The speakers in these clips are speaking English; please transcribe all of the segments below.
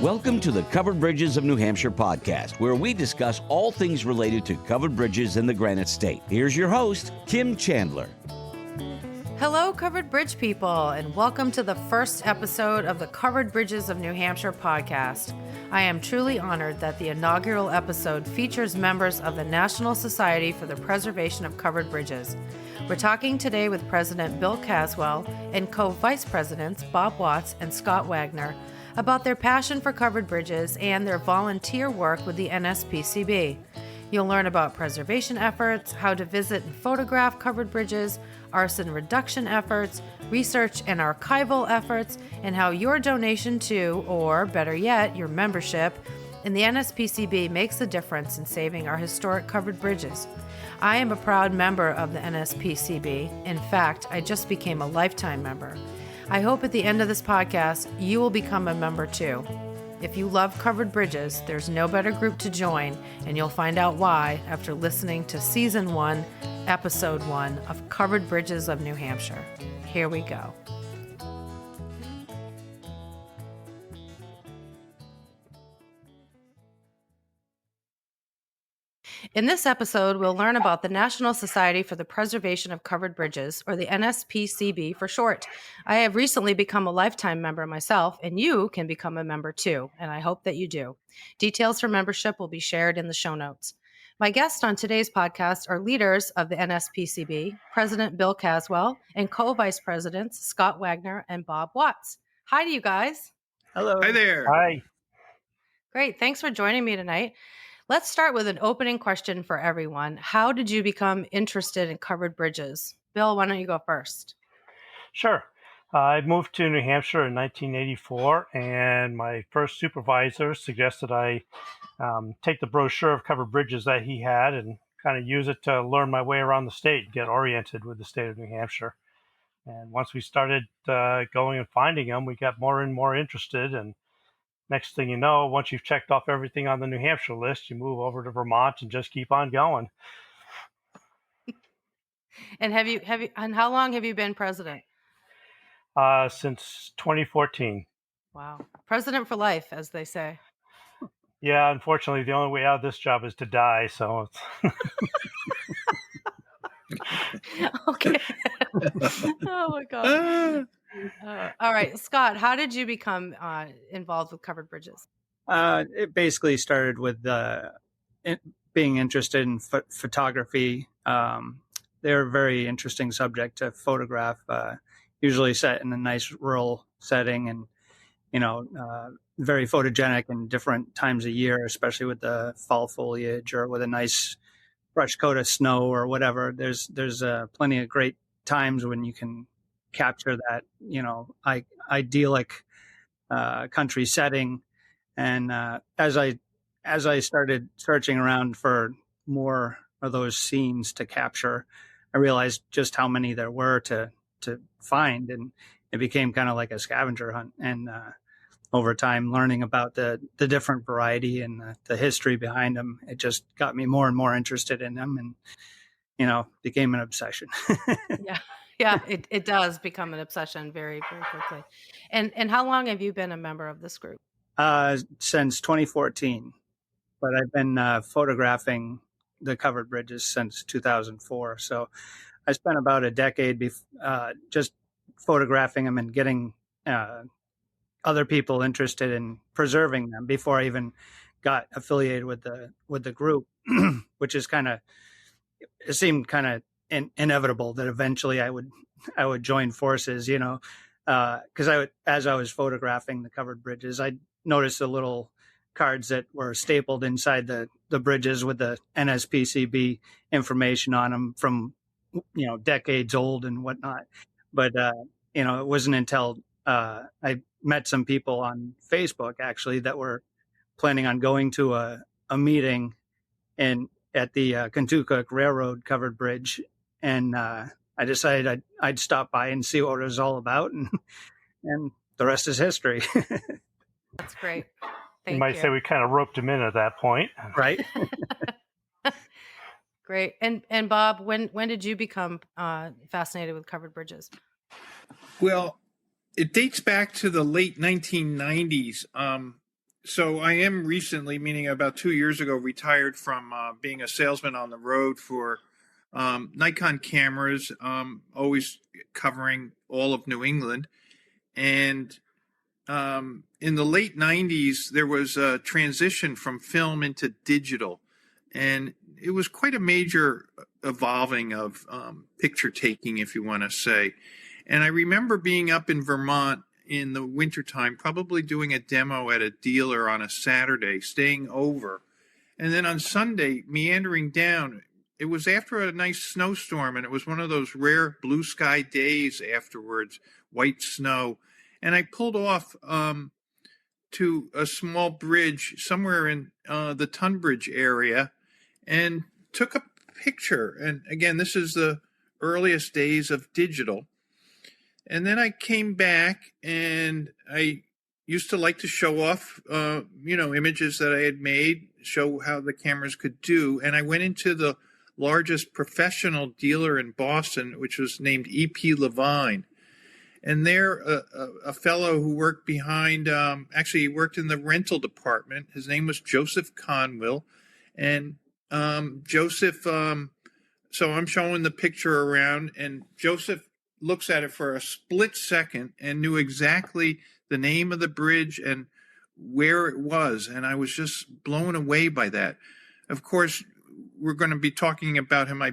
Welcome to the Covered Bridges of New Hampshire podcast, where we discuss all things related to covered bridges in the Granite State. Here's your host, Kim Chandler. Hello, Covered Bridge people, and welcome to the first episode of the Covered Bridges of New Hampshire podcast. I am truly honored that the inaugural episode features members of the National Society for the Preservation of Covered Bridges. We're talking today with President Bill Caswell and co-vice presidents Bob Watts and Scott Wagner about their passion for covered bridges and their volunteer work with the NSPCB. You'll learn about preservation efforts, how to visit and photograph covered bridges, arson reduction efforts, research and archival efforts, and how your donation to, or better yet, your membership in the NSPCB makes a difference in saving our historic covered bridges. I am a proud member of the NSPCB. In fact, I just became a lifetime member. I hope at the end of this podcast, you will become a member too. If you love covered bridges, there's no better group to join, and you'll find out why after listening to Season 1, Episode 1 of Covered Bridges of New Hampshire. Here we go. In this episode, we'll learn about the National Society for the Preservation of Covered Bridges, or the NSPCB for short. I have recently become a lifetime member myself, and you can become a member too, and I hope that you do. Details for membership will be shared in the show notes. My guests on today's podcast are leaders of the NSPCB, President Bill Caswell, and co-vice presidents Scott Wagner and Bob Watts. Hi to you guys. Hello. Hi there. Hi. Great. Thanks for joining me tonight. Let's start with an opening question for everyone. How did you become interested in covered bridges? Bill, why don't you go first? Sure. I moved to New Hampshire in 1984, and my first supervisor suggested I take the brochure of covered bridges that he had and kind of use it to learn my way around the state, get oriented with the state of New Hampshire. And once we started going and finding them, we got more and more interested. And next thing you know, once you've checked off everything on the New Hampshire list, you move over to Vermont and just keep on going. And and how long have you been president? Since 2014. Wow. President for life, as they say. Yeah, unfortunately, the only way out of this job is to die. So it's Okay. Oh my God. All right, Scott, how did you become involved with covered bridges? It basically started with being interested in photography. They're a very interesting subject to photograph, usually set in a nice rural setting and, very photogenic in different times of year, especially with the fall foliage or with a nice brush coat of snow or whatever. There's plenty of great times when you can capture that, idyllic country setting. And as I started searching around for more of those scenes to capture, I realized just how many there were to find, and it became kind of like a scavenger hunt. And over time, learning about the different variety and the history behind them, it just got me more and more interested in them, and became an obsession. Yeah, it does become an obsession very, very quickly. And how long have you been a member of this group? Since 2014, but I've been photographing the covered bridges since 2004. So I spent about a decade just photographing them and getting other people interested in preserving them before I even got affiliated with the group, which is it seemed kind of inevitable that eventually I would join forces, because as I was photographing the covered bridges, I noticed the little cards that were stapled inside the bridges with the NSPCB information on them from, decades old and whatnot. But, it wasn't until I met some people on Facebook actually that were planning on going to a meeting at the Kentucky Railroad covered bridge. And I decided I'd stop by and see what it was all about. And the rest is history. That's great. You might say we kind of roped him in at that point. Right. Great. And Bob, when did you become fascinated with covered bridges? Well, it dates back to the late 1990s. So I am recently, meaning about 2 years ago, retired from being a salesman on the road for Nikon cameras, always covering all of New England. And in the late 90s, there was a transition from film into digital. And it was quite a major evolving of picture taking, if you want to say. And I remember being up in Vermont in the wintertime, probably doing a demo at a dealer on a Saturday, staying over. And then on Sunday, meandering down. It was after a nice snowstorm, and it was one of those rare blue sky days afterwards, white snow. And I pulled off to a small bridge somewhere in the Tunbridge area and took a picture. And again, this is the earliest days of digital. And then I came back, and I used to like to show off, images that I had made, show how the cameras could do. And I went into the largest professional dealer in Boston, which was named E.P. Levine. And there, a fellow who worked behind, he worked in the rental department. His name was Joseph Conwill. And Joseph, so I'm showing the picture around, and Joseph looks at it for a split second and knew exactly the name of the bridge and where it was. And I was just blown away by that. Of course, we're going to be talking about him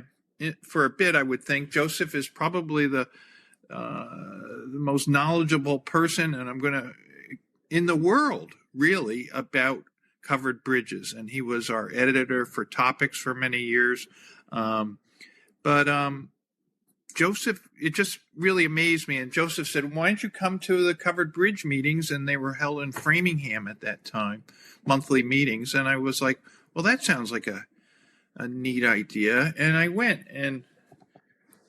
for a bit, I would think. Joseph is probably the most knowledgeable person, and in the world, really, about covered bridges. And he was our editor for Topics for many years. Joseph, it just really amazed me. And Joseph said, why don't you come to the covered bridge meetings? And they were held in Framingham at that time, monthly meetings. And I was like, well, that sounds like a neat idea. And I went, and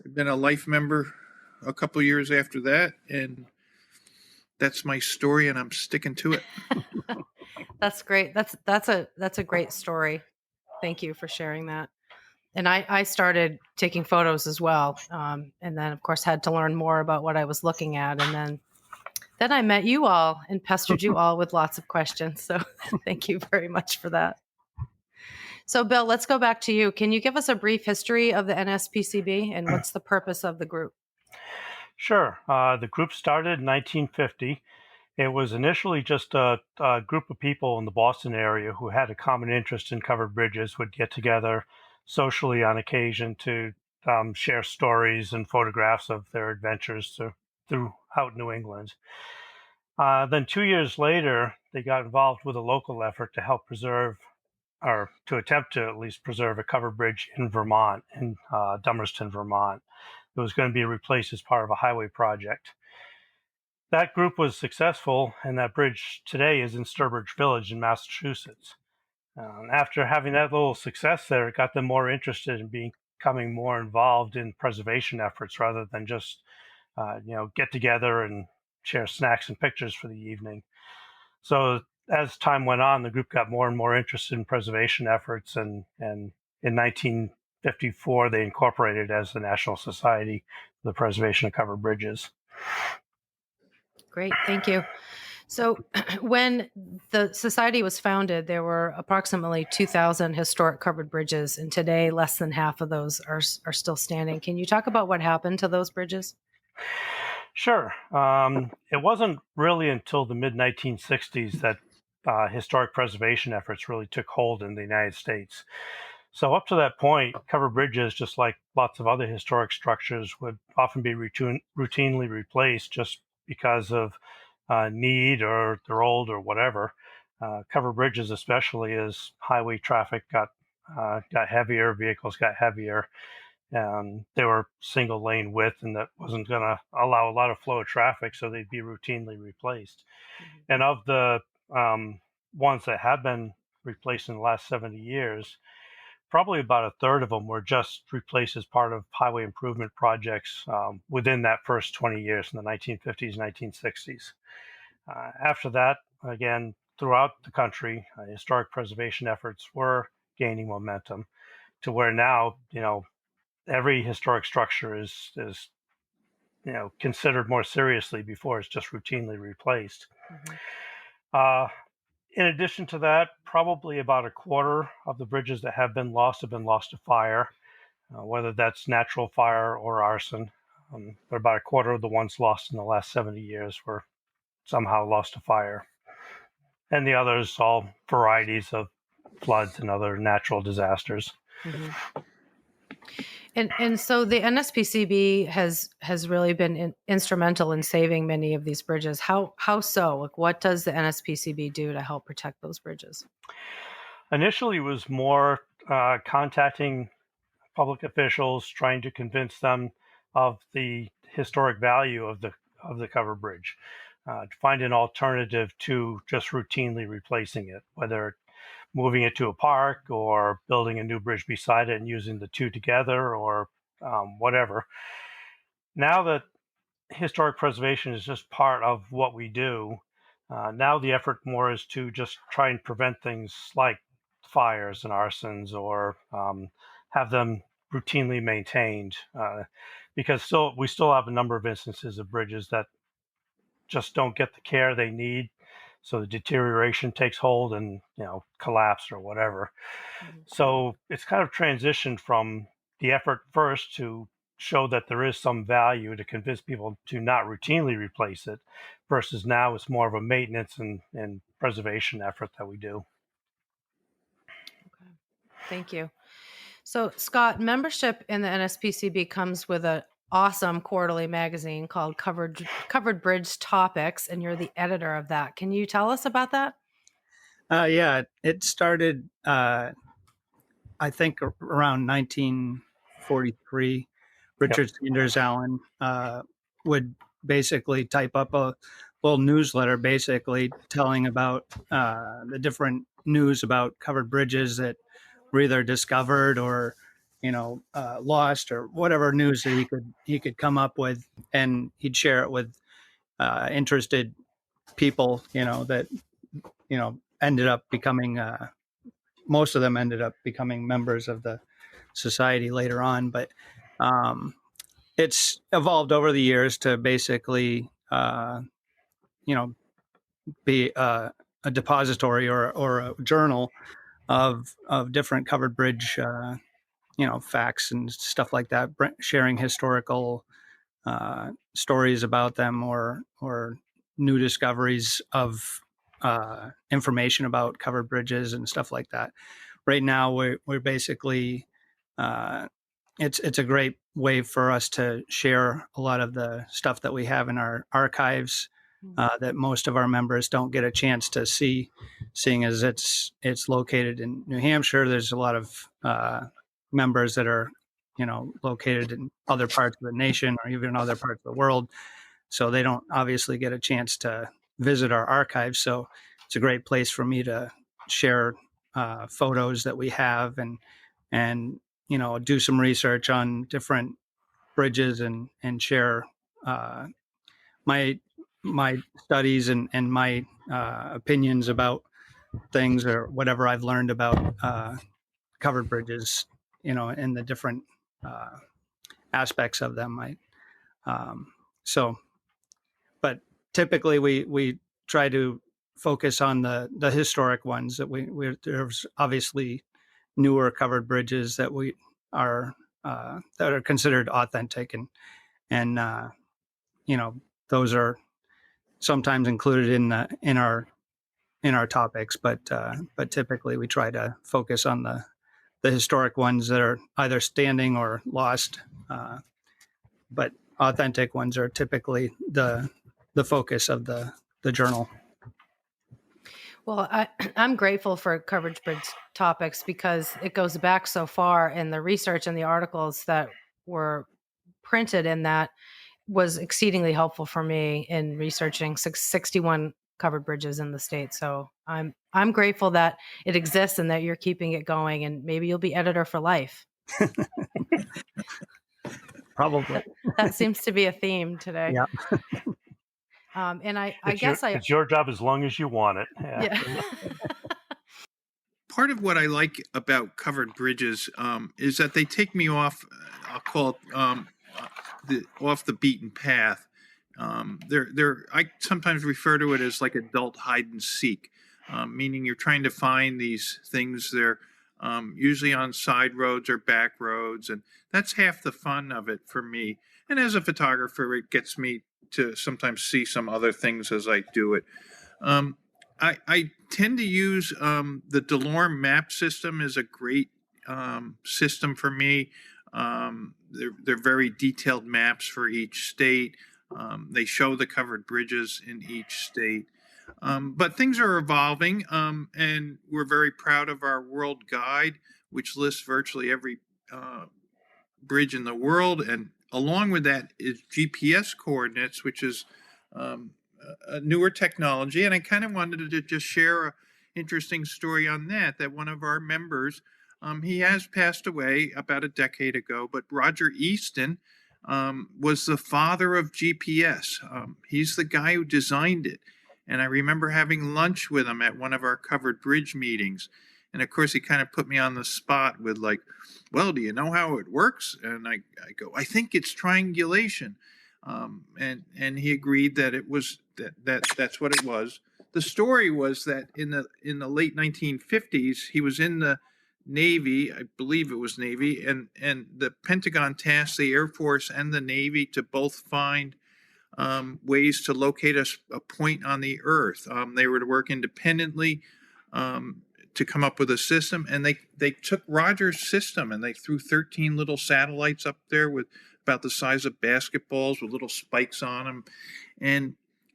I've been a life member a couple of years after that. And that's my story, and I'm sticking to it. That's great. That's a great story. Thank you for sharing that. And I started taking photos as well. And then, of course, had to learn more about what I was looking at. And then I met you all and pestered you all with lots of questions. So thank you very much for that. So, Bill, let's go back to you. Can you give us a brief history of the NSPCB and what's the purpose of the group? Sure. The group started in 1950. It was initially just a group of people in the Boston area who had a common interest in covered bridges, would get together socially on occasion to share stories and photographs of their adventures throughout New England. Then 2 years later, they got involved with a local effort to help preserve, or to attempt to at least preserve, a covered bridge in Vermont, in Dummerston, Vermont. It was going to be replaced as part of a highway project. That group was successful, and that bridge today is in Sturbridge Village in Massachusetts. After having that little success there, it got them more interested in becoming more involved in preservation efforts rather than just, get together and share snacks and pictures for the evening. So as time went on, the group got more and more interested in preservation efforts, and in 1954, they incorporated as the National Society for the Preservation of Covered Bridges. Great, thank you. So when the society was founded, there were approximately 2,000 historic covered bridges, and today less than half of those are still standing. Can you talk about what happened to those bridges? Sure. It wasn't really until the mid-1960s that historic preservation efforts really took hold in the United States. So up to that point, covered bridges, just like lots of other historic structures, would often be routinely replaced just because of need, or they're old or whatever. Covered bridges, especially as highway traffic got heavier, vehicles got heavier, they were single lane width, and that wasn't going to allow a lot of flow of traffic, so they'd be routinely replaced. Mm-hmm. And of the ones that have been replaced in the last 70 years, probably about a third of them were just replaced as part of highway improvement projects within that first 20 years, in the 1950s, 1960s. After that, again, throughout the country, historic preservation efforts were gaining momentum to where now, every historic structure is considered more seriously before it's just routinely replaced. Mm-hmm. In addition to that, probably about a quarter of the bridges that have been lost to fire, whether that's natural fire or arson. But about a quarter of the ones lost in the last 70 years were somehow lost to fire. And the others, all varieties of floods and other natural disasters. Mm-hmm. And so the NSPCB has really been instrumental in saving many of these bridges. How so? Like, what does the NSPCB do to help protect those bridges? Initially, it was more contacting public officials, trying to convince them of the historic value of the covered bridge, to find an alternative to just routinely replacing it, whether moving it to a park or building a new bridge beside it and using the two together, or whatever. Now that historic preservation is just part of what we do, now the effort more is to just try and prevent things like fires and arsons, or have them routinely maintained, because we still have a number of instances of bridges that just don't get the care they need, so the deterioration takes hold and collapse or whatever. Mm-hmm. So it's kind of transitioned from the effort first to show that there is some value, to convince people to not routinely replace it, versus now it's more of a maintenance and preservation effort that we do. Okay. Thank you. So, Scott, membership in the NSPCB comes with an awesome quarterly magazine called Covered Bridge Topics, and you're the editor of that. Can you tell us about that? Yeah, it started, I think, around 1943. Richard Sanders Allen would basically type up a little newsletter, basically telling about the different news about covered bridges that were either discovered or lost, or whatever news that he could come up with, and he'd share it with interested people, that ended up becoming most of them ended up becoming members of the society later on. But it's evolved over the years to basically be a depository or a journal of different covered bridge facts and stuff like that, sharing historical stories about them, or new discoveries of information about covered bridges and stuff like that. Right now, we're basically it's a great way for us to share a lot of the stuff that we have in our archives that most of our members don't get a chance to see, seeing as it's located in New Hampshire. There's a lot of members that are located in other parts of the nation or even other parts of the world, so they don't obviously get a chance to visit our archives. So it's a great place for me to share photos that we have, and do some research on different bridges, and share my studies and my opinions about things, or whatever I've learned about covered bridges, and the different aspects of them. But typically we try to focus on the historic ones. That there's obviously newer covered bridges that we are that are considered authentic, and those are sometimes included in our topics, but typically we try to focus on the historic ones that are either standing or lost, but authentic ones are typically the focus of the journal. Well, I'm grateful for Covered Bridge Topics because it goes back so far, and the research and the articles that were printed in that was exceedingly helpful for me in researching 61 covered bridges in the state. So I'm grateful that it exists and that you're keeping it going, and maybe you'll be editor for life. Probably. That seems to be a theme today. Yeah. And I guess it's your job as long as you want it. Yeah. Part of what I like about covered bridges is that they take me off, I'll call it off the beaten path. I sometimes refer to it as like adult hide and seek. meaning you're trying to find these things. They're usually on side roads or back roads, and that's half the fun of it for me. And as a photographer, it gets me to sometimes see some other things as I do it. I tend to use the DeLorme map system is a great system for me. They're very detailed maps for each state. They show the covered bridges in each state. But things are evolving, and we're very proud of our world guide, which lists virtually every bridge in the world. And along with that is GPS coordinates, which is a newer technology. And I kind of wanted to just share an interesting story on that one of our members, he has passed away about a decade ago, but Roger Easton was the father of GPS. He's the guy who designed it. And I remember having lunch with him at one of our covered bridge meetings. And of course, he kind of put me on the spot with like, well, do you know how it works? And I go, I think it's triangulation. And he agreed that it was that's what it was. The story was that in the late 1950s, he was in the Navy, I believe it was Navy, and the Pentagon tasked the Air Force and the Navy to both find ways to locate a point on the Earth. They were to work independently to come up with a system, and they took Roger's system and they threw 13 little satellites up there with about the size of basketballs with little spikes on them,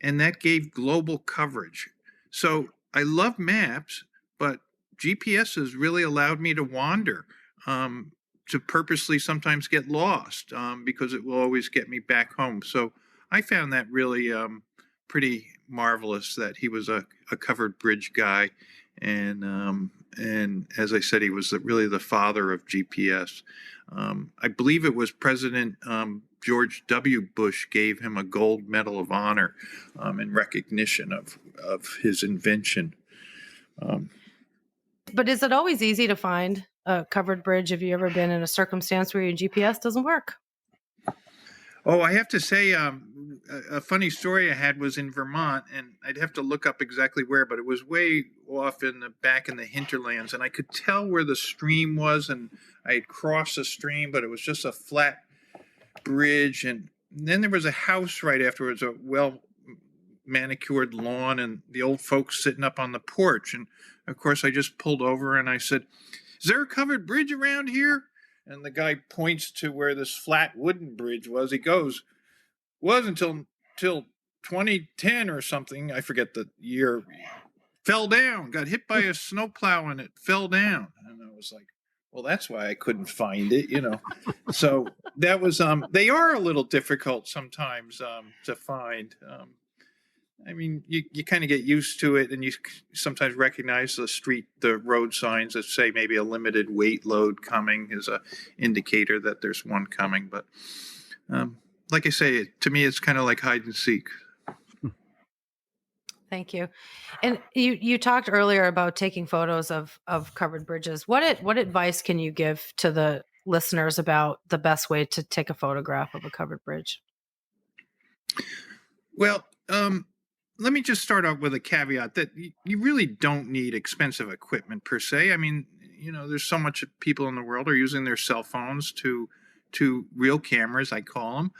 and that gave global coverage. So I love maps, but GPS has really allowed me to wander, to purposely sometimes get lost, because it will always get me back home. So I found that really pretty marvelous that he was a covered bridge guy. And as I said, he was really the father of GPS. I believe it was President George W. Bush gave him a gold medal of honor in recognition of his invention. But is it always easy to find a covered bridge? Have you ever been in a circumstance where your GPS doesn't work? Oh, I have to say, a funny story I had was in Vermont, and I'd have to look up exactly where, but it was way off back in the hinterlands, and I could tell where the stream was, and I had crossed the stream, but it was just a flat bridge, and then there was a house right afterwards, a well-manicured lawn, and the old folks sitting up on the porch, and of course I just pulled over and I said, "Is there a covered bridge around here?" And the guy points to where this flat wooden bridge was. He goes, "Was until 2010 or something. I forget the year. Fell down, got hit by a snowplow and it fell down." And I was like, well, that's why I couldn't find it, So that was, they are a little difficult sometimes to find. I mean, you kind of get used to it, and you sometimes recognize the road signs that say maybe a limited weight load coming is a indicator that there's one coming. But like I say, to me, it's kind of like hide and seek. Thank you. And you talked earlier about taking photos of covered bridges. What advice can you give to the listeners about the best way to take a photograph of a covered bridge? Well, let me just start out with a caveat that you really don't need expensive equipment per se. I mean, there's so much people in the world are using their cell phones to real cameras, I call them.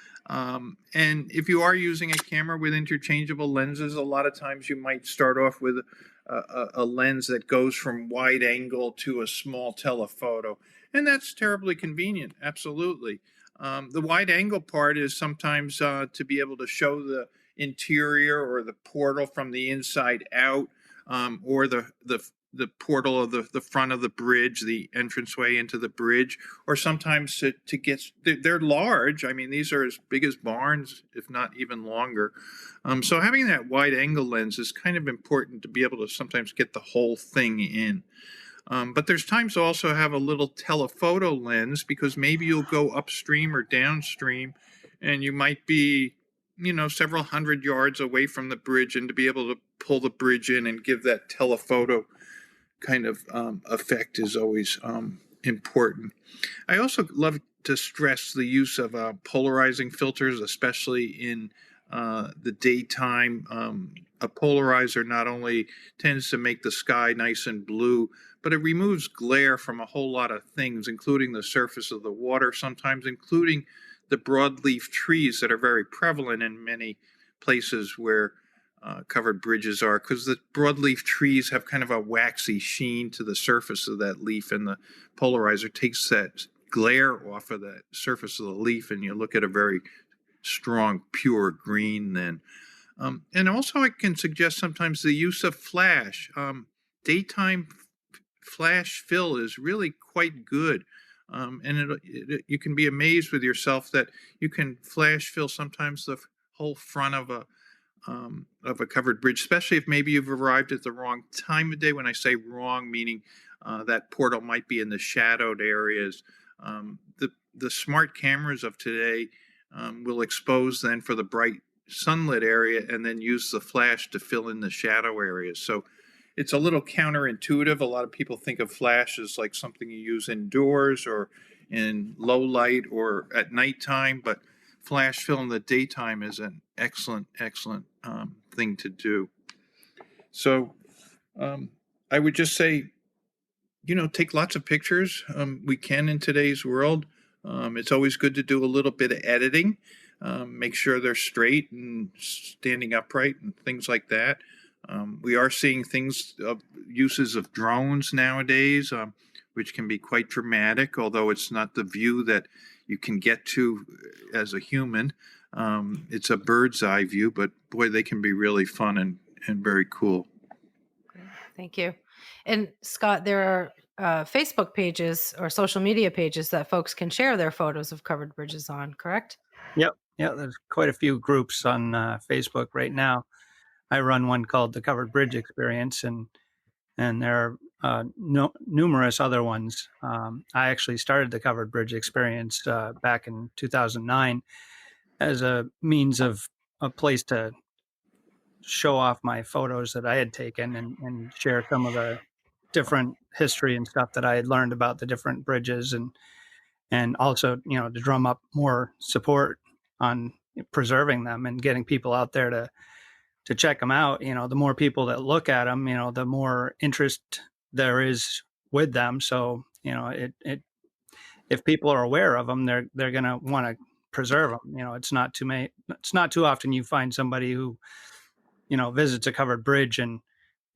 And if you are using a camera with interchangeable lenses, a lot of times you might start off with a lens that goes from wide angle to a small telephoto. And that's terribly convenient, absolutely. The wide angle part is sometimes to be able to show the interior or the portal from the inside out, or the portal of the front of the bridge, the entranceway into the bridge, or sometimes to get, they're large. I mean, these are as big as barns, if not even longer. So having that wide angle lens is kind of important to be able to sometimes get the whole thing in. But there's times to also have a little telephoto lens, because maybe you'll go upstream or downstream and you might be, several hundred yards away from the bridge, and to be able to pull the bridge in and give that telephoto kind of effect is always important. I also love to stress the use of polarizing filters, especially in the daytime. A polarizer not only tends to make the sky nice and blue, but it removes glare from a whole lot of things, including the surface of the water, sometimes including the broadleaf trees that are very prevalent in many places where covered bridges are, because the broadleaf trees have kind of a waxy sheen to the surface of that leaf, and the polarizer takes that glare off of that surface of the leaf, and you look at a very strong, pure green then. And also, I can suggest sometimes the use of flash. Daytime flash fill is really quite good. And you can be amazed with yourself that you can flash fill sometimes the whole front of a covered bridge, especially if maybe you've arrived at the wrong time of day. When I say wrong, meaning that portal might be in the shadowed areas. The smart cameras of today will expose then for the bright sunlit area and then use the flash to fill in the shadow areas. So it's a little counterintuitive. A lot of people think of flash as like something you use indoors or in low light or at nighttime, but flash fill in the daytime is an excellent thing to do. So I would just say, take lots of pictures. We can in today's world. It's always good to do a little bit of editing. Make sure they're straight and standing upright and things like that. We are seeing uses of drones nowadays, which can be quite dramatic, although it's not the view that you can get to as a human. It's a bird's eye view, but boy, they can be really fun and very cool. Thank you. And Scott, there are Facebook pages or social media pages that folks can share their photos of covered bridges on, correct? Yep. Yeah, there's quite a few groups on Facebook right now. I run one called the Covered Bridge Experience, and there are numerous other ones. I actually started the Covered Bridge Experience back in 2009 as a means of a place to show off my photos that I had taken and share some of the different history and stuff that I had learned about the different bridges, and also, to drum up more support on preserving them and getting people out there to check them out. The more people that look at them, the more interest there is with them. So, if people are aware of them, they're going to want to preserve them. It's not too often you find somebody who, visits a covered bridge and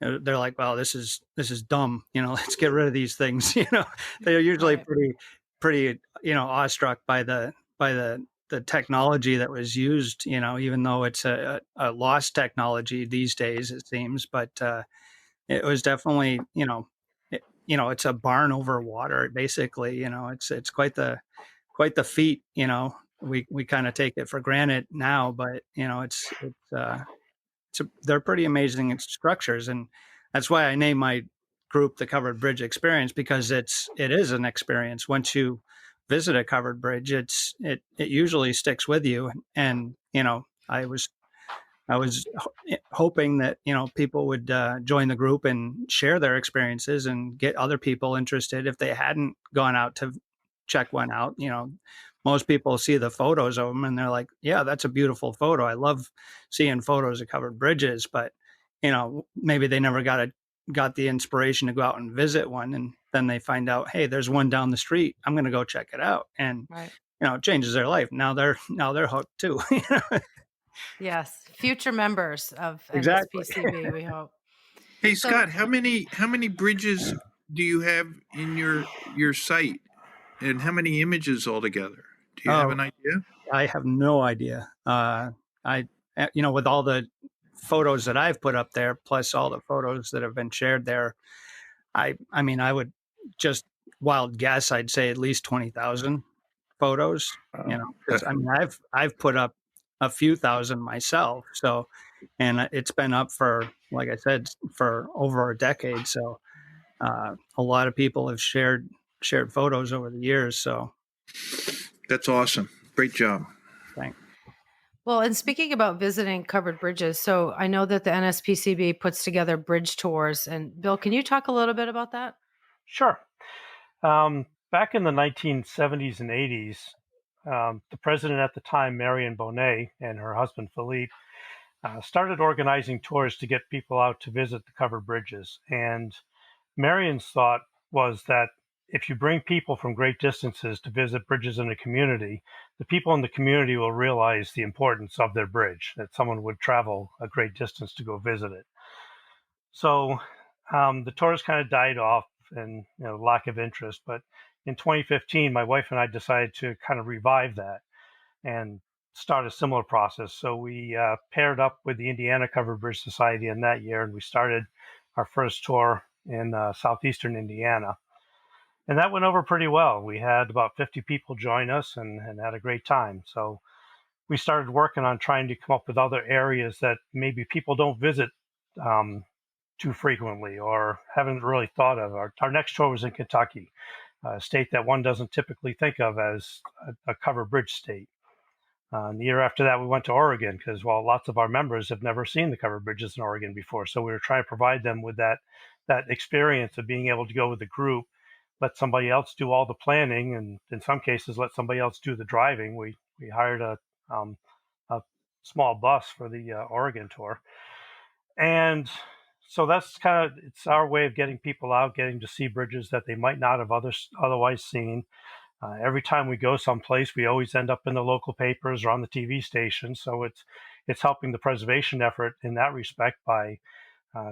they're like, well, this is dumb. Let's get rid of these things. They're usually pretty, awestruck by the technology that was used, even though it's a lost technology these days, it seems, but it was definitely, it's a barn over water, basically. It's quite the feat. We kind of take it for granted now, but they're pretty amazing structures, and that's why I named my group the Covered Bridge Experience, because it is an experience. Once you visit a covered bridge, it usually sticks with you. And I was hoping that people would join the group and share their experiences and get other people interested if they hadn't gone out to check one out. Most people see the photos of them and they're like, yeah, that's a beautiful photo. I love seeing photos of covered bridges, but maybe they never got the inspiration to go out and visit one, and then they find out, hey, there's one down the street, I'm going to go check it out, and it changes their life. Now they're hooked too. Yes, future members of Exactly. NSPCB, we hope. Hey, Scott, how many bridges do you have in your site, and how many images altogether? Do you have an idea? I have no idea. With all the photos that I've put up there, plus all the photos that have been shared there, I would just wild guess, I'd say at least 20,000 photos. I've put up a few thousand myself. So, and it's been up for, like I said, for over a decade. So, a lot of people have shared photos over the years. So, that's awesome. Great job. Thanks. Well, and speaking about visiting covered bridges, so I know that the NSPCB puts together bridge tours. And Bill, can you talk a little bit about that? Sure. Back in the 1970s and 80s, the president at the time, Marion Bonet, and her husband Philippe, started organizing tours to get people out to visit the covered bridges. And Marion's thought was that if you bring people from great distances to visit bridges in a community, the people in the community will realize the importance of their bridge, that someone would travel a great distance to go visit it. So the tours kind of died off and lack of interest. But in 2015, my wife and I decided to kind of revive that and start a similar process. So we paired up with the Indiana Covered Bridge Society in that year, and we started our first tour in southeastern Indiana. And that went over pretty well. We had about 50 people join us and had a great time. So we started working on trying to come up with other areas that maybe people don't visit too frequently or haven't really thought of. Our next tour was in Kentucky, a state that one doesn't typically think of as a covered bridge state. And the year after that, we went to Oregon because, well, lots of our members have never seen the covered bridges in Oregon before. So we were trying to provide them with that experience of being able to go with a group, let somebody else do all the planning, and in some cases, let somebody else do the driving. We hired a small bus for the Oregon tour. And so that's it's our way of getting people out, getting to see bridges that they might not have otherwise seen. Every time we go someplace, we always end up in the local papers or on the TV station. So it's helping the preservation effort in that respect by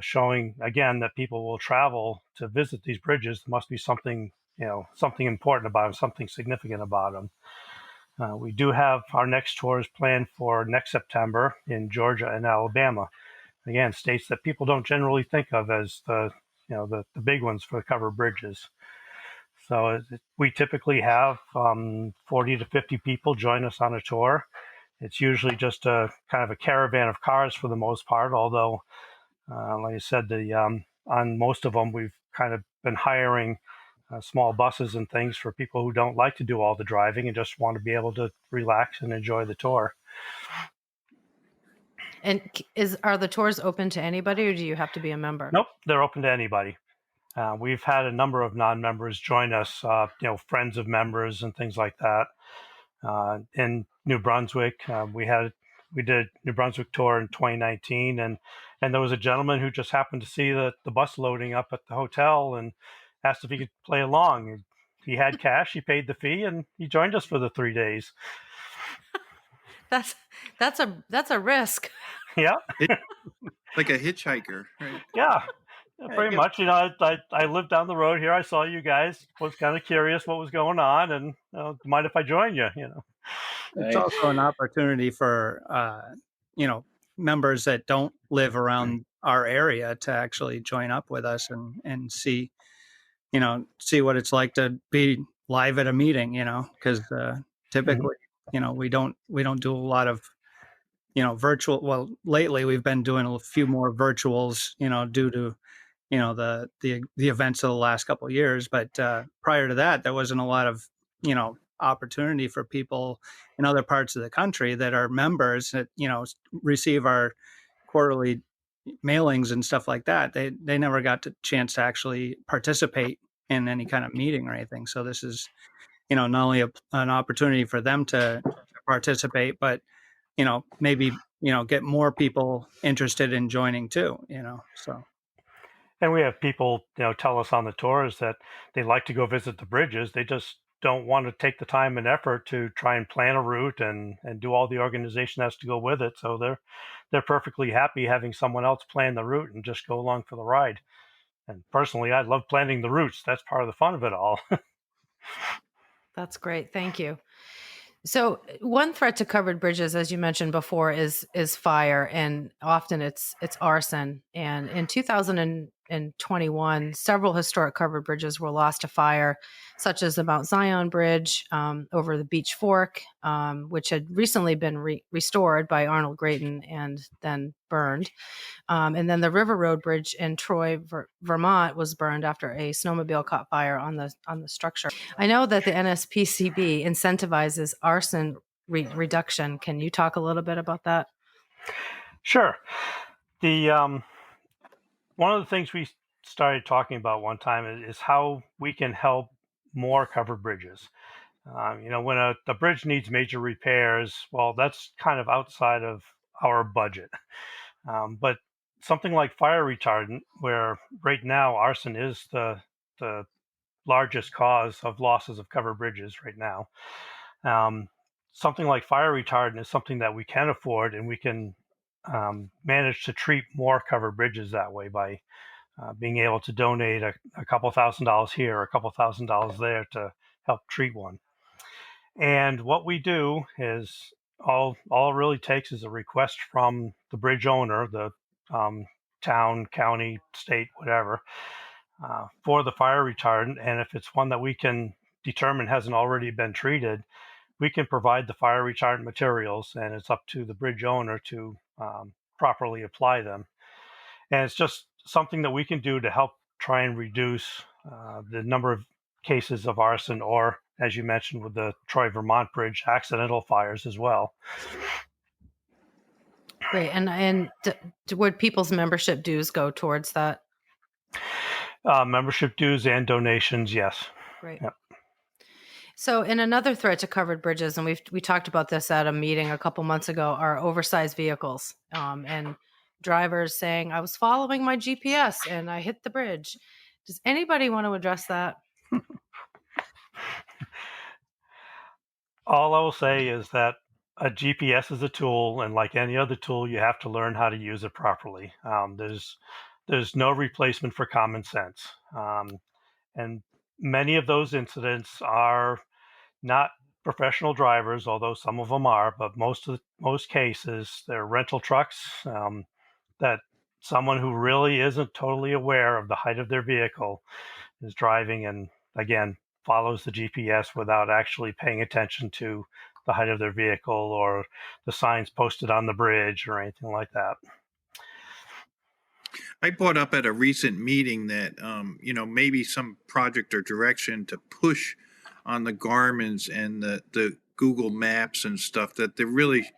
showing, again, that people will travel to visit these bridges. There must be something important about them, something significant about them. We do have our next tours planned for next September in Georgia and Alabama. Again, states that people don't generally think of as the big ones for the covered bridges. So we typically have 40 to 50 people join us on a tour. It's usually just a kind of a caravan of cars for the most part, although, like I said, on most of them, we've kind of been hiring small buses and things for people who don't like to do all the driving and just want to be able to relax and enjoy the tour. And are the tours open to anybody, or do you have to be a member? Nope, they're open to anybody. We've had a number of non-members join us, friends of members and things like that. In New Brunswick, we did New Brunswick tour in 2019, and there was a gentleman who just happened to see the bus loading up at the hotel and asked if he could play along. He had cash, he paid the fee, and he joined us for the 3 days. That's a risk. Yeah, like a hitchhiker, right? Yeah. Pretty much, I lived down the road here. I saw you guys. Was kind of curious what was going on, and mind if I join you? It's also an opportunity for members that don't live around our area to actually join up with us and see what it's like to be live at a meeting. Because typically, we don't do a lot of virtual. Well, lately we've been doing a few more virtuals, due to the events of the last couple of years. But prior to that, there wasn't a lot of opportunity for people in other parts of the country that are members that receive our quarterly mailings and stuff like that. They never got the chance to actually participate in any kind of meeting or anything. So this is not only an opportunity for them to participate, but maybe get more people interested in joining too. So. And we have people, tell us on the tours that they like to go visit the bridges. They just don't want to take the time and effort to try and plan a route and do all the organization that has to go with it. So they're perfectly happy having someone else plan the route and just go along for the ride. And personally, I love planning the routes. That's part of the fun of it all. That's great. Thank you. So one threat to covered bridges, as you mentioned before, is fire, and often it's arson. And in 2021, several historic covered bridges were lost to fire, such as the Mount Zion Bridge over the Beach Fork, which had recently been restored by Arnold Grayton and then burned. And then the River Road Bridge in Troy, Vermont, was burned after a snowmobile caught fire on the structure. I know that the NSPCB incentivizes arson reduction. Can you talk a little bit about that? Sure. The one of the things we started talking about one time is how we can help more covered bridges. When the bridge needs major repairs, well, that's kind of outside of our budget. But something like fire retardant, where right now arson is the largest cause of losses of covered bridges right now. Something like fire retardant is something that we can afford, and we can manage to treat more covered bridges that way by being able to donate a couple $1,000s here, or a couple $1,000s there to help treat one. And what we do is all it really takes is a request from the bridge owner, the town, county, state, whatever, for the fire retardant. And if it's one that we can determine hasn't already been treated, we can provide the fire retardant materials, and it's up to the bridge owner to properly apply them. And it's just something that we can do to help try and reduce the number of cases of arson, or, as you mentioned with the Troy, Vermont bridge, accidental fires as well. Great. And would people's membership dues go towards that? Membership dues and donations, yes. Great. Yep. So, in another threat to covered bridges, and we talked about this at a meeting a couple months ago, are oversized vehicles and drivers saying, "I was following my GPS and I hit the bridge." Does anybody want to address that? All I will say is that a GPS is a tool, and like any other tool, you have to learn how to use it properly. There's no replacement for common sense, and many of those incidents are not professional drivers, although some of them are. But most cases, they're rental trucks that someone who really isn't totally aware of the height of their vehicle is driving, and again follows the GPS without actually paying attention to the height of their vehicle or the signs posted on the bridge or anything like that. I brought up at a recent meeting that maybe some project or direction to push on the Garmin's and the Google Maps and stuff, that there really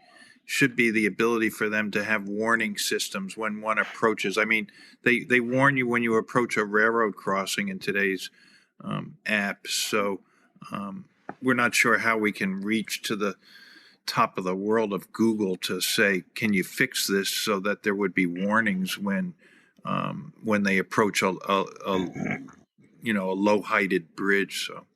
should be the ability for them to have warning systems when one approaches. I mean, they warn you when you approach a railroad crossing in today's apps. So we're not sure how we can reach to the top of the world of Google to say, can you fix this, so that there would be warnings when they approach a low-heighted bridge. So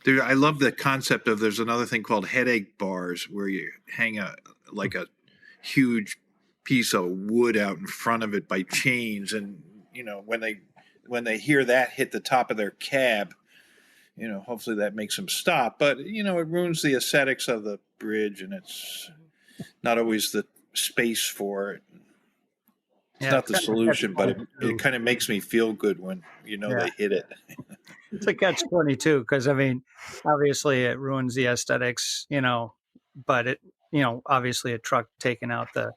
I love the concept of, there's another thing called headache bars, where you hang a huge piece of wood out in front of it by chains, and when they hear that hit the top of their cab, hopefully that makes them stop. But it ruins the aesthetics of the bridge, and it's not always the space for it. It's not the solution, but it kind of makes me feel good when they hit it. It's a catch-22, because I mean, obviously it ruins the aesthetics, but it, obviously a truck taking out the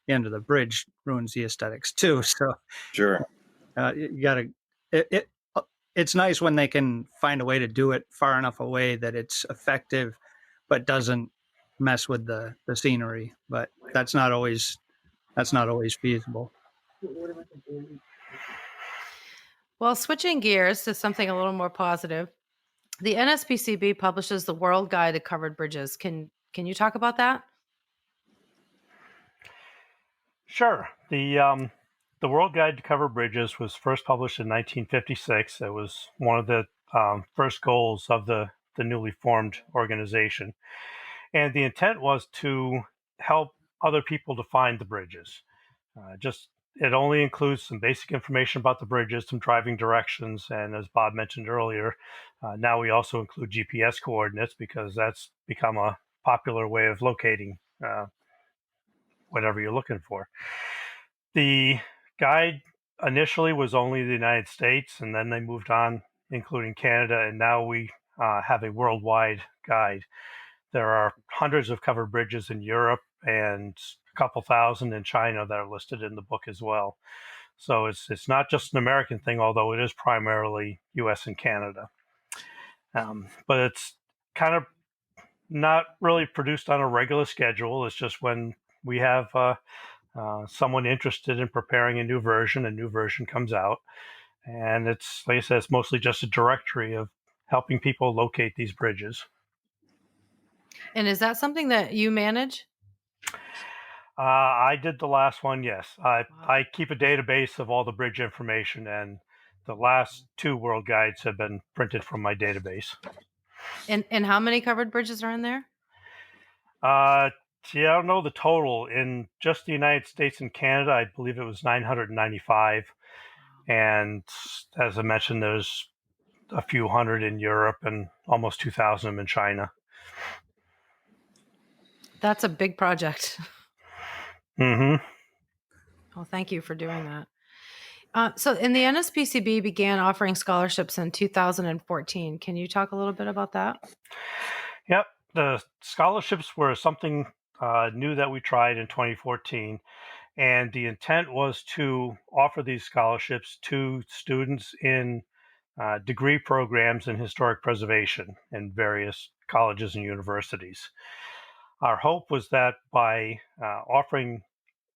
end of the bridge ruins the aesthetics too. So sure, you gotta. It's nice when they can find a way to do it far enough away that it's effective, but doesn't mess with the scenery. But that's not always feasible. Well, switching gears to something a little more positive, the NSPCB publishes the World Guide to Covered Bridges. Can you talk about that? Sure. The World Guide to Covered Bridges was first published in 1956. It was one of the first goals of the newly formed organization. And the intent was to help other people to find the bridges. It only includes some basic information about the bridges, some driving directions, and as Bob mentioned earlier, now we also include GPS coordinates, because that's become a popular way of locating whatever you're looking for. The guide initially was only the United States, and then they moved on, including Canada, and now we have a worldwide guide. There are hundreds of covered bridges in Europe and a couple thousand in China that are listed in the book as well. So it's not just an American thing, although it is primarily U.S. and Canada. But it's kind of not really produced on a regular schedule. It's just when we have someone interested in preparing a new version comes out. And it's, like I said, it's mostly just a directory of helping people locate these bridges. And is that something that you manage? I did the last one, yes. I keep a database of all the bridge information, and the last 2 world guides have been printed from my database. And how many covered bridges are in there? See, I don't know the total. In just the United States and Canada, I believe it was 995. And as I mentioned, there's a few hundred in Europe and almost 2,000 in China. That's a big project. Mm-hmm. Well, thank you for doing that. So, and the NSPCB began offering scholarships in 2014. Can you talk a little bit about that? Yep. The scholarships were something new that we tried in 2014. And the intent was to offer these scholarships to students in degree programs in historic preservation in various colleges and universities. Our hope was that by offering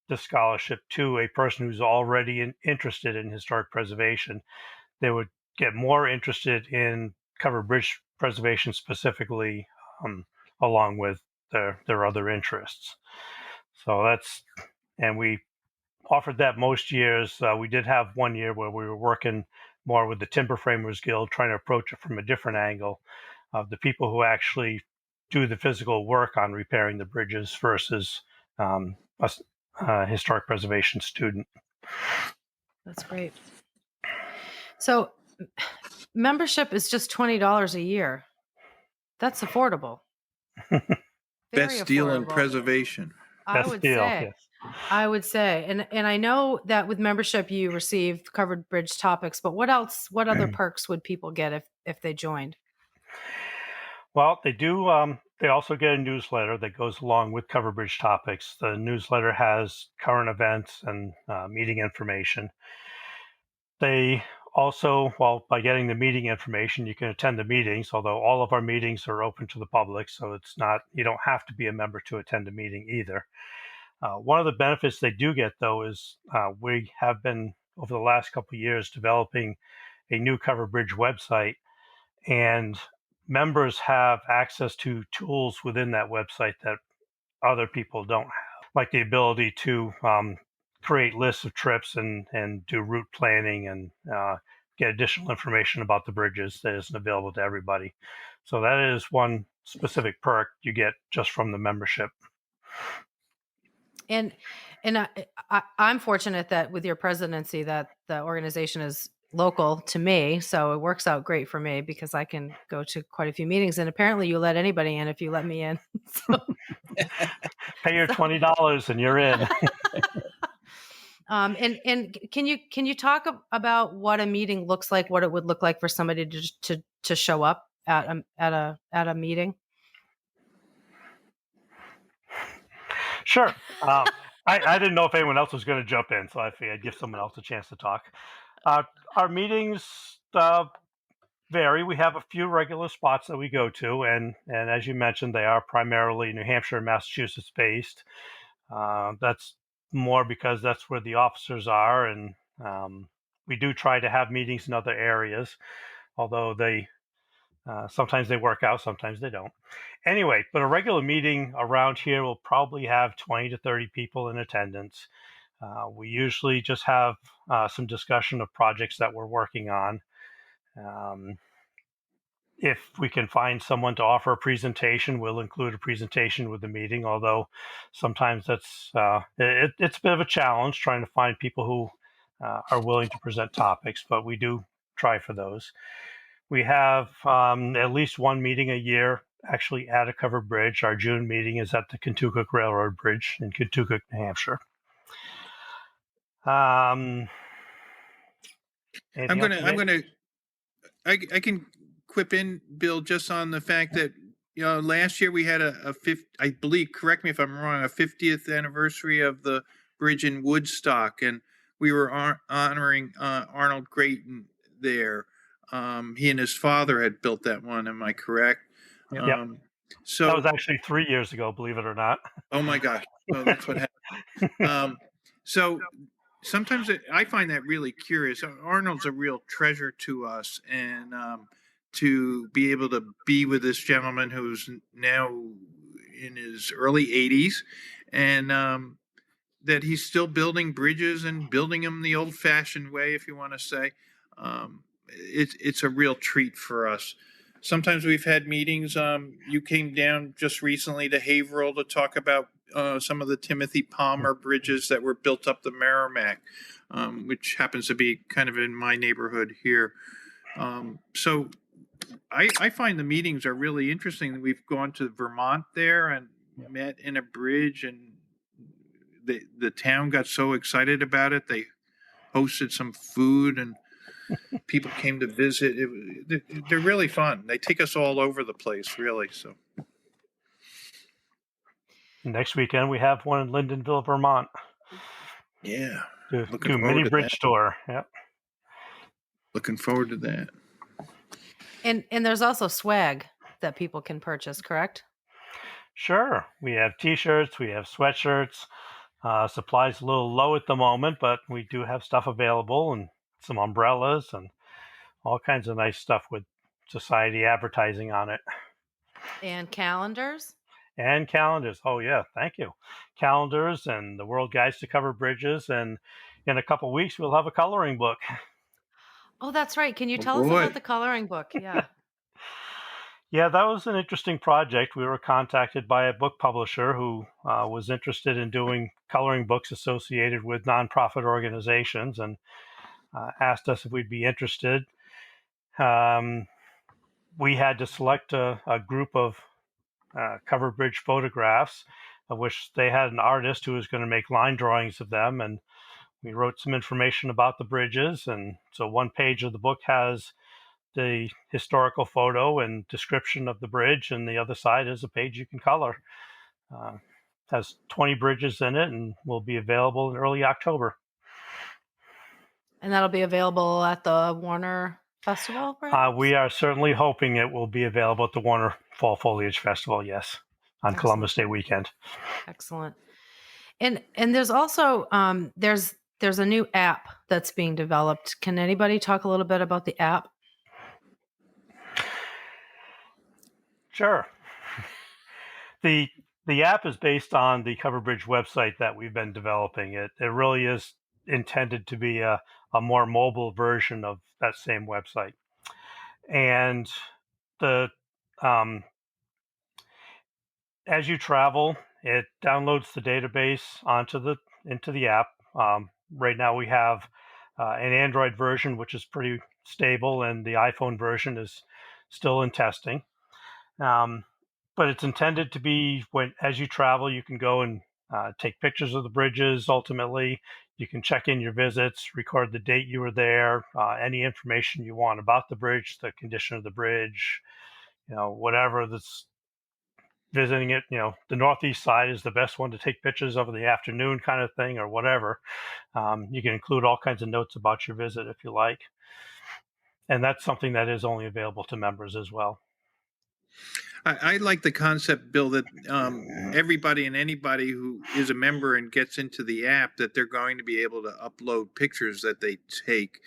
the scholarship to a person who's already interested in historic preservation, they would get more interested in covered bridge preservation specifically, along with their other interests. So and we offered that most years. We did have one year where we were working more with the Timber Framers Guild, trying to approach it from a different angle of the people who actually do the physical work on repairing the bridges versus a historic preservation student. That's great. So membership is just $20 a year. That's affordable. Best deal in preservation. I would say, and I know that with membership you receive covered bridge topics, but what other perks would people get if they joined? Well, they do. They also get a newsletter that goes along with covered bridge topics. The newsletter has current events and meeting information. They also, by getting the meeting information, you can attend the meetings, although all of our meetings are open to the public, so you don't have to be a member to attend a meeting either. One of the benefits they do get, though, is we have been, over the last couple of years, developing a new covered bridge website, and members have access to tools within that website that other people don't have, like the ability to create lists of trips and do route planning and get additional information about the bridges that isn't available to everybody. So that is one specific perk you get just from the membership. And I'm fortunate that with your presidency that the organization is local to me, so it works out great for me because I can go to quite a few meetings, and apparently you let anybody in if you let me in. So, pay your $20 and you're in. And can you talk about what a meeting looks like, what it would look like for somebody to show up at a meeting? Sure. I didn't know if anyone else was going to jump in, so I figured I'd give someone else a chance to talk. Our meetings vary. We have a few regular spots that we go to, and as you mentioned, they are primarily New Hampshire and Massachusetts based. That's more because that's where the officers are, and we do try to have meetings in other areas, although sometimes they work out, sometimes they don't. Anyway, but a regular meeting around here will probably have 20 to 30 people in attendance. We usually just have some discussion of projects that we're working on. If we can find someone to offer a presentation, we'll include a presentation with the meeting, although sometimes it's a bit of a challenge trying to find people who are willing to present topics, but we do try for those. We have at least one meeting a year actually at a covered bridge. Our June meeting is at the Kentucky Railroad Bridge in Kentucky, New Hampshire. I can quip in, Bill, just on the fact that last year we had a I believe, correct me if I'm wrong, a 50th anniversary of the bridge in Woodstock, and we were honoring Arnold Grayton there. He and his father had built that one. Am I correct? Yep. So that was actually 3 years ago, believe it or not. Oh my gosh! Well, that's what happened. So sometimes I find that really curious. Arnold's a real treasure to us, and to be able to be with this gentleman who's now in his early 80s, and that he's still building bridges and building them the old-fashioned way, if you want to say. It's a real treat for us. Sometimes we've had meetings. You came down just recently to Haverhill to talk about some of the Timothy Palmer bridges that were built up the Merrimack, which happens to be kind of in my neighborhood here. So I find the meetings are really interesting. We've gone to Vermont there and met in a bridge, and the town got so excited about it. They hosted some food, and people came to visit. They're really fun. They take us all over the place, really. So Next weekend we have one in Lyndonville, Vermont. yeah, Do looking a forward mini to bridge that. tour. Yep. Looking forward to that. And there's also swag that people can purchase, correct? Sure. We have T-shirts. We have sweatshirts. Supplies a little low at the moment, but we do have stuff available, and some umbrellas and all kinds of nice stuff with society advertising on it. And calendars. And calendars. Oh, yeah. Thank you. Calendars and the World Guides to Cover Bridges. And in a couple weeks, we'll have a coloring book. Oh, that's right. Can you Oh, tell us boy. about the coloring book? Yeah. Yeah, that was an interesting project. We were contacted by a book publisher who was interested in doing coloring books associated with nonprofit organizations, and asked us if we'd be interested. We had to select a group of covered bridge photographs, of which they had an artist who was going to make line drawings of them, and we wrote some information about the bridges. And so one page of the book has the historical photo and description of the bridge, and the other side is a page you can color. Has 20 bridges in it, and will be available in early October. And that'll be available at the Warner Festival, perhaps? We are certainly hoping it will be available at the Warner Fall Foliage Festival, yes, on Excellent. Columbus Day weekend. Excellent. And there's also there's a new app that's being developed. Can anybody talk a little bit about the app? Sure. The app is based on the Covered Bridge website that we've been developing. It really is intended to be a more mobile version of that same website. And the as you travel, it downloads the database into the app. Right now we have an Android version, which is pretty stable, and the iPhone version is still in testing. But it's intended to be as you travel, you can go and take pictures of the bridges. Ultimately, you can check in your visits, record the date you were there, any information you want about the bridge, the condition of the bridge, whatever that's visiting it. The northeast side is the best one to take pictures of in the afternoon kind of thing, or whatever. You can include all kinds of notes about your visit if you like. And that's something that is only available to members as well. I like the concept, Bill, that everybody and anybody who is a member and gets into the app, that they're going to be able to upload pictures that they take.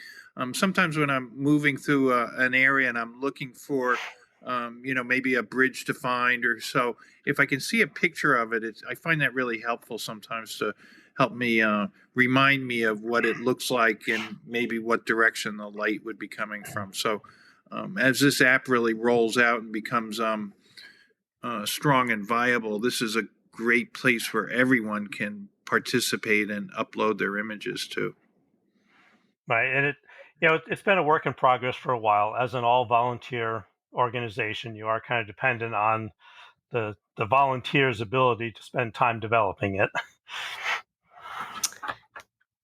Sometimes when I'm moving through an area and I'm looking for, maybe a bridge to find or so, if I can see a picture of it, I find that really helpful sometimes to help me remind me of what it looks like and maybe what direction the light would be coming from. So as this app really rolls out and becomes strong and viable, this is a great place where everyone can participate and upload their images to. Right, and it's been a work in progress for a while. As an all-volunteer organization, you are kind of dependent on the volunteers' ability to spend time developing it.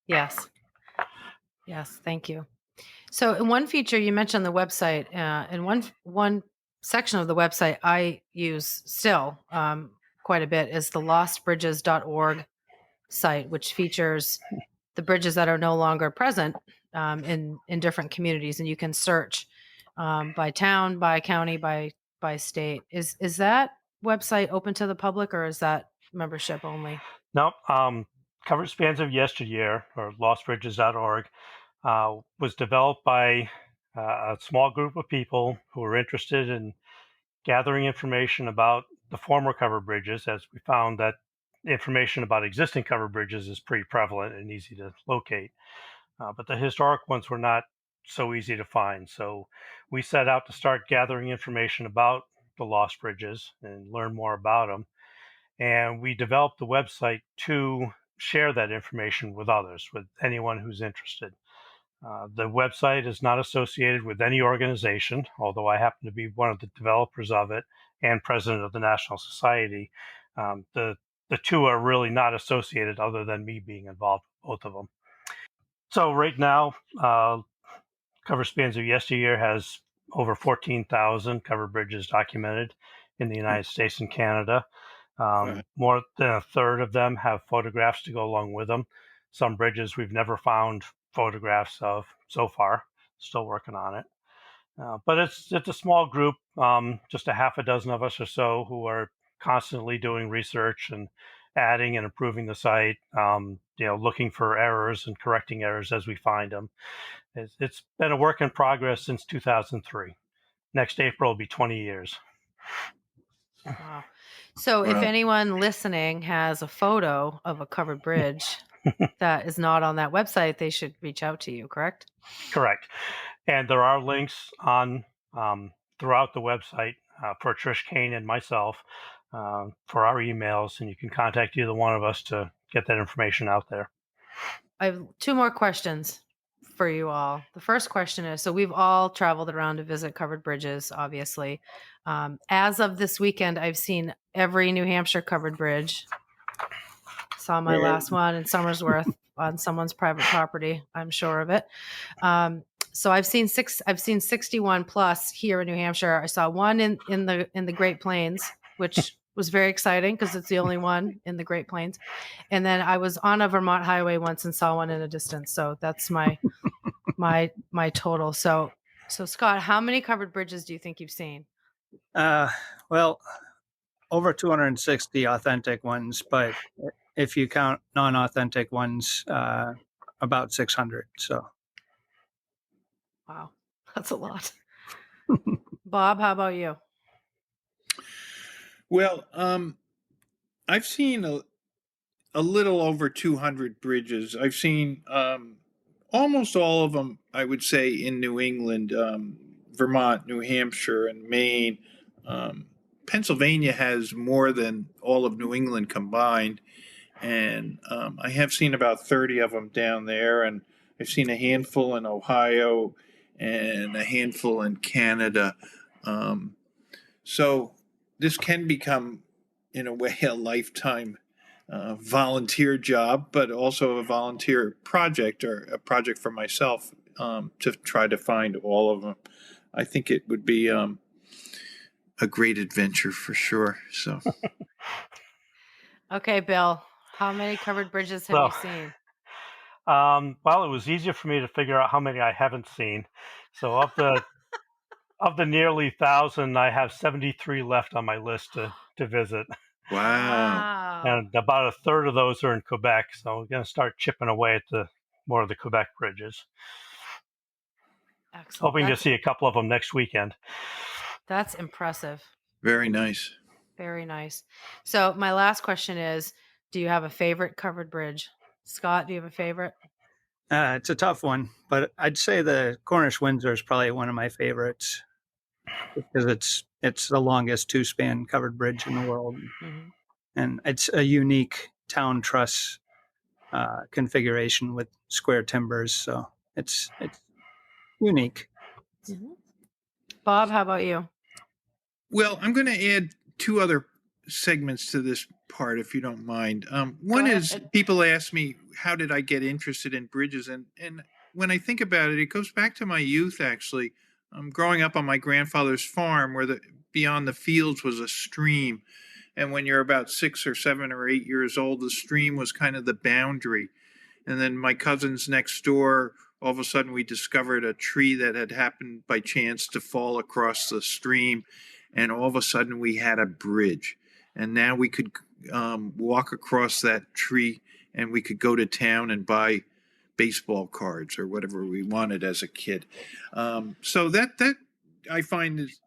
Yes, thank you. So in one feature you mentioned the website, in one section of the website I use still quite a bit is the lostbridges.org site, which features the bridges that are no longer present in different communities, and you can search by town, by county, by state. Is that website open to the public, or is that membership only? No, Covered Spans of Yesteryear, or lostbridges.org, was developed by a small group of people who are interested in gathering information about the former covered bridges, as we found that information about existing covered bridges is pretty prevalent and easy to locate. But the historic ones were not so easy to find. So we set out to start gathering information about the lost bridges and learn more about them. And we developed the website to share that information with others, with anyone who's interested. The website is not associated with any organization, although I happen to be one of the developers of it and president of the National Society. The two are really not associated other than me being involved with both of them. So right now, Cover Spans of Yesteryear has over 14,000 covered bridges documented in the United States and Canada. More than a third of them have photographs to go along with them. Some bridges we've never found photographs of so far. Still working on it. But it's a small group, just a half a dozen of us or so, who are constantly doing research and adding and improving the site, looking for errors and correcting errors as we find them. It's been a work in progress since 2003. Next April will be 20 years. Wow. So if anyone listening has a photo of a covered bridge that is not on that website, they should reach out to you, correct? Correct. And there are links on throughout the website for Trish Kane and myself for our emails, and you can contact either one of us to get that information out there. I have two more questions for you all. The first question is, so we've all traveled around to visit covered bridges, obviously. As of this weekend, I've seen every New Hampshire covered bridge. Saw my last one in Somersworth on someone's private property. I'm sure of it. So I've seen 61 plus here in New Hampshire. I saw one in the Great Plains, which was very exciting because it's the only one in the Great Plains. And then I was on a Vermont highway once and saw one in a distance. So that's my total. So Scott, how many covered bridges do you think you've seen? Well, over 260 authentic ones, but if you count non-authentic ones, about 600. So, wow, that's a lot. Bob, how about you? Well, I've seen a little over 200 bridges. I've seen almost all of them, I would say, in New England, Vermont, New Hampshire, and Maine. Pennsylvania has more than all of New England combined. And I have seen about 30 of them down there. And I've seen a handful in Ohio and a handful in Canada. So this can become, in a way, a lifetime volunteer job, but also a volunteer project or a project for myself to try to find all of them. I think it would be a great adventure for sure. So, okay, Bill, how many covered bridges have you seen? Well, it was easier for me to figure out how many I haven't seen. So of the nearly 1,000, I have 73 left on my list to visit. Wow. And about a third of those are in Quebec. So we're going to start chipping away at more of the Quebec bridges. Excellent. Hoping to see a couple of them next weekend. That's impressive. Very nice. Very nice. So my last question is, do you have a favorite covered bridge? Scott, do you have a favorite? It's a tough one, but I'd say the Cornish Windsor is probably one of my favorites because it's the longest two-span covered bridge in the world. Mm-hmm. And it's a unique town truss configuration with square timbers. So it's unique. Mm-hmm. Bob, how about you? Well, I'm going to add two other segments to this part, if you don't mind. One is people ask me, how did I get interested in bridges? And when I think about it, it goes back to my youth, actually. Growing up on my grandfather's farm where beyond the fields was a stream. And when you're about 6 or 7 or 8 years old, the stream was kind of the boundary. And then my cousins next door, all of a sudden we discovered a tree that had happened by chance to fall across the stream. And all of a sudden we had a bridge. And now we could walk across that tree and we could go to town and buy baseball cards or whatever we wanted as a kid. So that I find is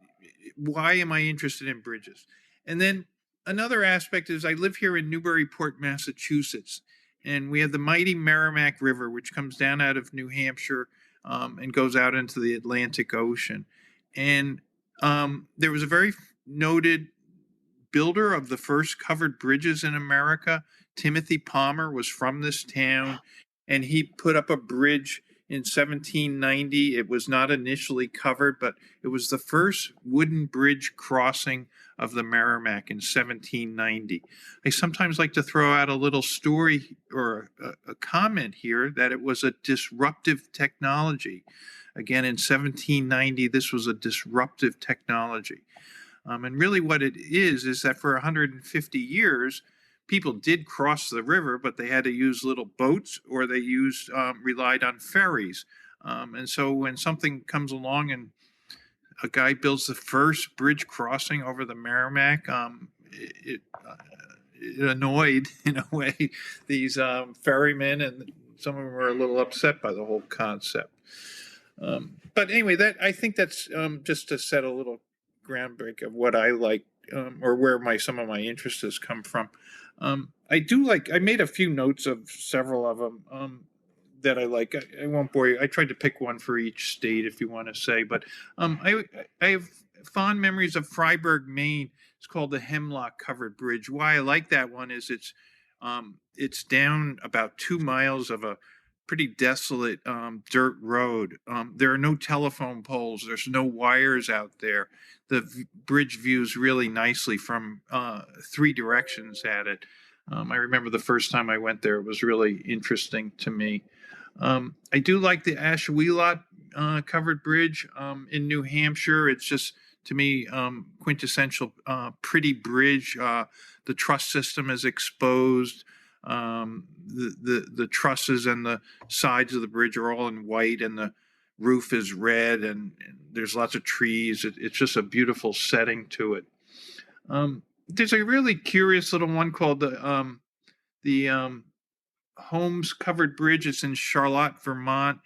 why am I interested in bridges? And then another aspect is I live here in Newburyport, Massachusetts, and we have the mighty Merrimack River, which comes down out of New Hampshire and goes out into the Atlantic Ocean. And there was a very noted builder of the first covered bridges in America. Timothy Palmer was from this town, and he put up a bridge in 1790. It was not initially covered, but it was the first wooden bridge crossing of the Merrimack in 1790. I sometimes like to throw out a little story or a comment here that it was a disruptive technology. Again, in 1790, this was a disruptive technology. And really what it is that for 150 years, people did cross the river, but they had to use little boats or they relied on ferries. And so when something comes along and a guy builds the first bridge crossing over the Merrimack, it annoyed, in a way, these ferrymen, and some of them were a little upset by the whole concept. But anyway, I think that's just to set a little groundbreak of what I like, or where some of my interests has come from. I made a few notes of several of them that I like. I won't bore you. I tried to pick one for each state, if you want to say, but I have fond memories of Freiburg, Maine. It's called the Hemlock Covered Bridge. Why I like that one is it's down about 2 miles of a pretty desolate dirt road. There are no telephone poles. There's no wires out there. The bridge views really nicely from 3 directions at it. I remember the first time I went there, it was really interesting to me. I do like the Ashwelot covered bridge in New Hampshire. It's just, to me, quintessential pretty bridge. The truss system is exposed. The trusses and the sides of the bridge are all in white, and the roof is red, and there's lots of trees. It's just a beautiful setting to it. There's a really curious little one called the Holmes Covered Bridge. It's in Charlotte, Vermont.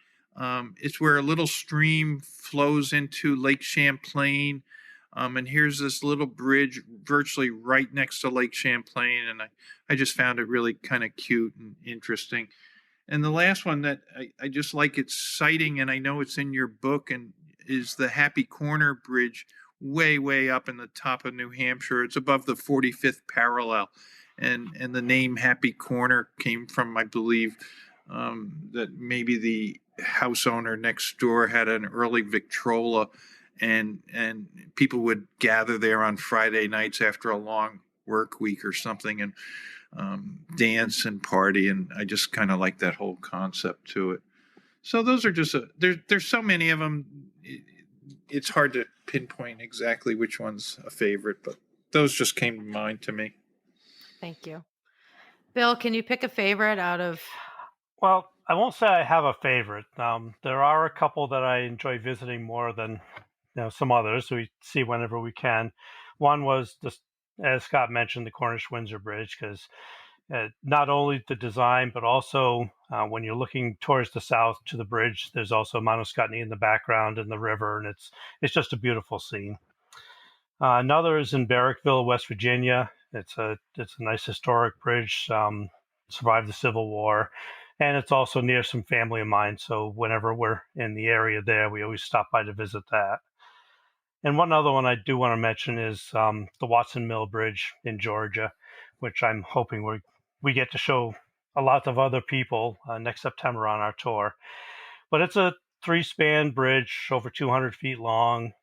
It's where a little stream flows into Lake Champlain. And here's this little bridge virtually right next to Lake Champlain. And I just found it really kind of cute and interesting. And the last one that I just like its sighting, and I know it's in your book, and is the Happy Corner Bridge, way, way up in the top of New Hampshire. It's above the 45th parallel. And the name Happy Corner came from, I believe, that maybe the house owner next door had an early Victrola, and people would gather there on Friday nights after a long work week or something, and dance and party. And I just kind of like that whole concept to it. So those are just there's so many of them. It's hard to pinpoint exactly which one's a favorite, but those just came to mind to me. Thank you. Bill, can you pick a favorite out of... Well, I won't say I have a favorite. There are a couple that I enjoy visiting more than some others we see whenever we can. One was, just as Scott mentioned, the Cornish-Windsor Bridge, because not only the design, but also when you're looking towards the south to the bridge, there's also Mount Oscotney in the background and the river, and it's just a beautiful scene. Another is in Barrickville, West Virginia. It's a nice historic bridge, survived the Civil War, and it's also near some family of mine. So whenever we're in the area there, we always stop by to visit that. And one other one I do want to mention is the Watson Mill Bridge in Georgia, which I'm hoping we get to show a lot of other people next September on our tour. But it's a 3-span bridge over 200 feet long,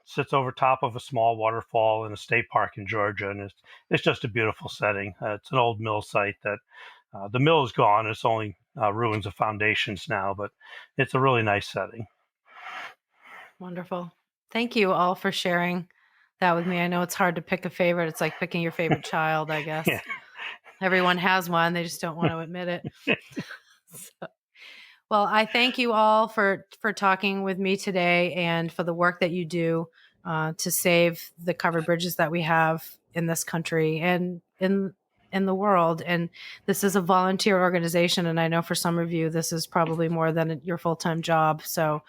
sits over top of a small waterfall in a state park in Georgia, and it's just a beautiful setting. It's an old mill site that the mill is gone. It's only ruins of foundations now, but it's a really nice setting. Wonderful. Thank you all for sharing that with me. I know it's hard to pick a favorite. It's like picking your favorite child, I guess. Yeah. Everyone has one. They just don't want to admit it. Well, I thank you all for talking with me today, and for the work that you do to save the covered bridges that we have in this country and in in the world. And this is a volunteer organization. And I know for some of you, this is probably more than your full-time job. So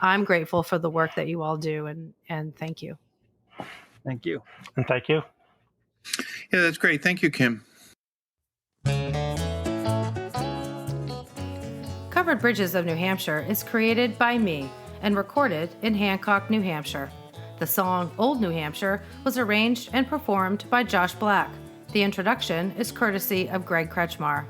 I'm grateful for the work that you all do. And thank you. Thank you. And thank you. Yeah, that's great. Thank you, Kim. Covered Bridges of New Hampshire is created by me and recorded in Hancock, New Hampshire. The song Old New Hampshire was arranged and performed by Josh Black. The introduction is courtesy of Greg Kretschmar.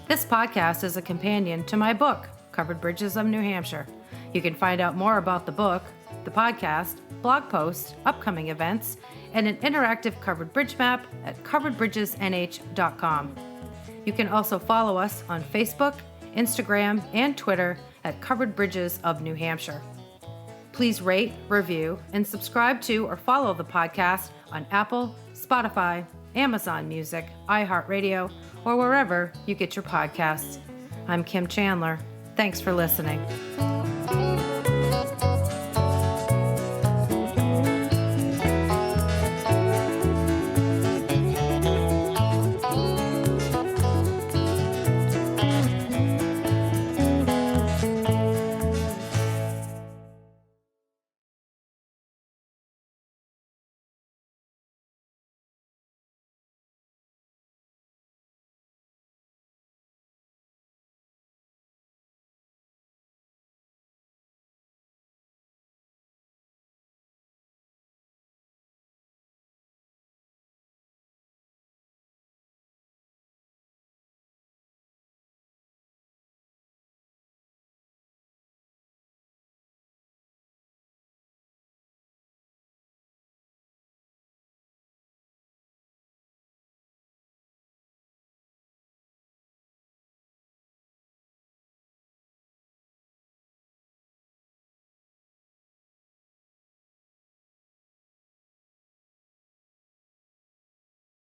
This podcast is a companion to my book, Covered Bridges of New Hampshire. You can find out more about the book, the podcast, blog posts, upcoming events, and an interactive covered bridge map at coveredbridgesnh.com. You can also follow us on Facebook, Instagram, and Twitter at Covered Bridges of New Hampshire. Please rate, review, and subscribe to or follow the podcast on Apple, Spotify, Amazon Music, iHeartRadio, or wherever you get your podcasts. I'm Kim Chandler. Thanks for listening.